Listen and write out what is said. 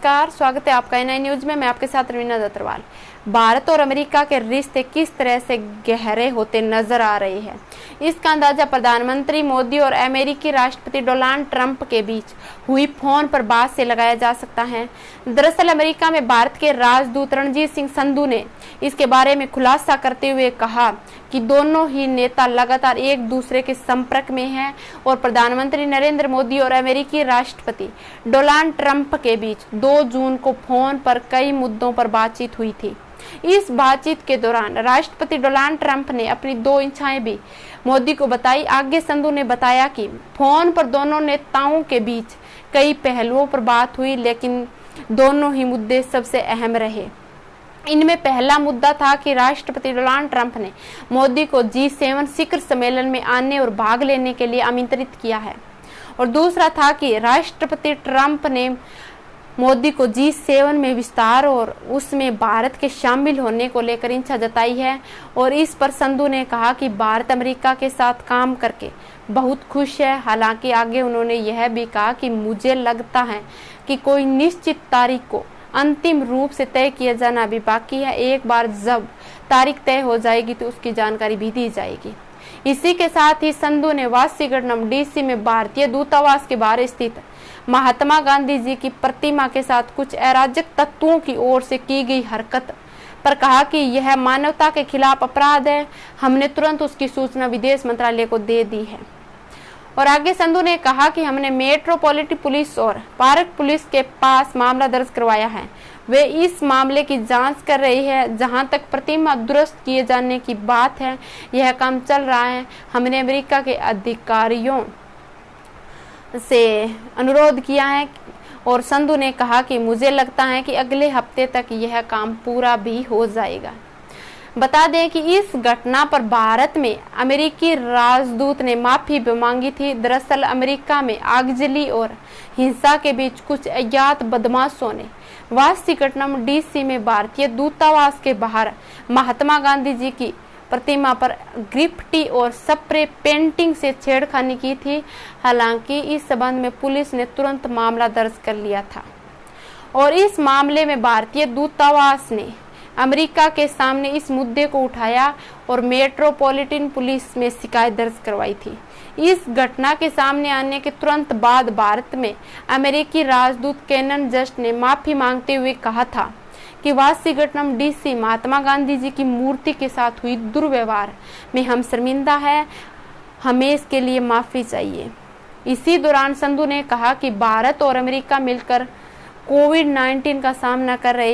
नमस्कार, स्वागत है आपका एनआई न्यूज में। मैं आपके साथ रवीना दत्तरवाल। भारत और अमेरिका के रिश्ते किस तरह से गहरे होते नजर आ रहे हैं, इसका अंदाजा प्रधानमंत्री मोदी और अमेरिकी राष्ट्रपति डोनाल्ड ट्रंप के बीच हुई फोन पर बात से लगाया जा सकता है। दरअसल अमेरिका में भारत के राजदूत रणजीत सिंह संधू ने इसके बारे में खुलासा करते हुए कहा कि दोनों ही नेता लगातार एक दूसरे के संपर्क में हैं और प्रधानमंत्री नरेंद्र मोदी और अमेरिकी राष्ट्रपति डोनाल्ड ट्रंप के बीच 2 जून को फोन पर कई मुद्दों पर बातचीत हुई थी। इस बातचीत के दौरान राष्ट्रपति डोनाल्ड ट्रंप ने अपनी 2 इच्छाएं भी मोदी को बताई। आगे संधू ने बताया कि फोन पर दोनों नेताओं के बीच कई पहलुओं पर बात हुई, लेकिन दोनों ही मुद्दे सबसे अहम रहे। इनमें पहला मुद्दा था कि राष्ट्रपति डोनाल्ड ट्रंप ने मोदी को G7 शिखर सम्मेलन में आने और भाग लेने के लिए आमंत्रित किया है, और दूसरा था कि राष्ट्रपति ट्रंप ने मोदी को G7 में विस्तार और उसमें भारत के शामिल होने को लेकर इच्छा जताई है। और इस पर संधू ने कहा कि भारत अमेरिका के साथ काम करके बहुत खुश है। हालांकि आगे उन्होंने यह भी कहा कि मुझे लगता है कि कोई निश्चित तारीख को अंतिम रूप से तय किया जाना अभी बाकी है। एक बार जब तारीख तय हो जाएगी तो उसकी जानकारी भी दी जाएगी। इसी के साथ ही संधू ने वाशिंगटन DC में भारतीय दूतावास के बाहर स्थित महात्मा गांधी जी की प्रतिमा के साथ कुछ अराजक तत्वों की ओर से की गई हरकत पर कहा कि यह मानवता के खिलाफ अपराध है। हमने तुरंत उसकी सूचना विदेश मंत्रालय को दे दी है। और आगे संधू ने कहा कि हमने मेट्रोपॉलिटन पुलिस और पार्क पुलिस के पास मामला दर्ज करवाया है। वे इस मामले की जांच कर रही है। जहां तक प्रतिमा दुरुस्त किए जाने की बात है, यह काम चल रहा है। हमने अमेरिका के अधिकारियों से अनुरोध किया है और संधू ने कहा कि मुझे लगता है कि अगले हफ्ते तक यह काम पूरा भी हो जाएगा। बता दें कि इस घटना पर भारत में अमेरिकी राजदूत ने माफी भी मांगी थी। दरअसल अमेरिका में आगजनी और हिंसा के बीच कुछ अज्ञात बदमाशों ने वाशिंगटन DC में भारतीय दूतावास के बाहर महात्मा गांधी जी की प्रतिमा पर ग्रिफिटी और स्प्रे पेंटिंग से छेड़खानी की थी। हालांकि इस संबंध में पुलिस ने तुरंत मामला दर्ज कर लिया था और इस मामले में भारतीय दूतावास ने अमेरिका के सामने इस मुद्दे को उठाया और मेट्रोपॉलिटन पुलिस में शिकायत दर्ज करवाई थी। इस घटना के सामने आने के तुरंत बाद भारत में अमेरिकी राजदूत केनन जस्ट ने माफी मांगते हुए कहा था कि वाशिंगटन DC महात्मा गांधी जी की मूर्ति के साथ हुई दुर्व्यवहार में हम शर्मिंदा है, हमें इसके लिए माफी चाहिए। इसी दौरान संधू ने कहा कि भारत और अमेरिका मिलकर कोविड-19 का सामना कर रहे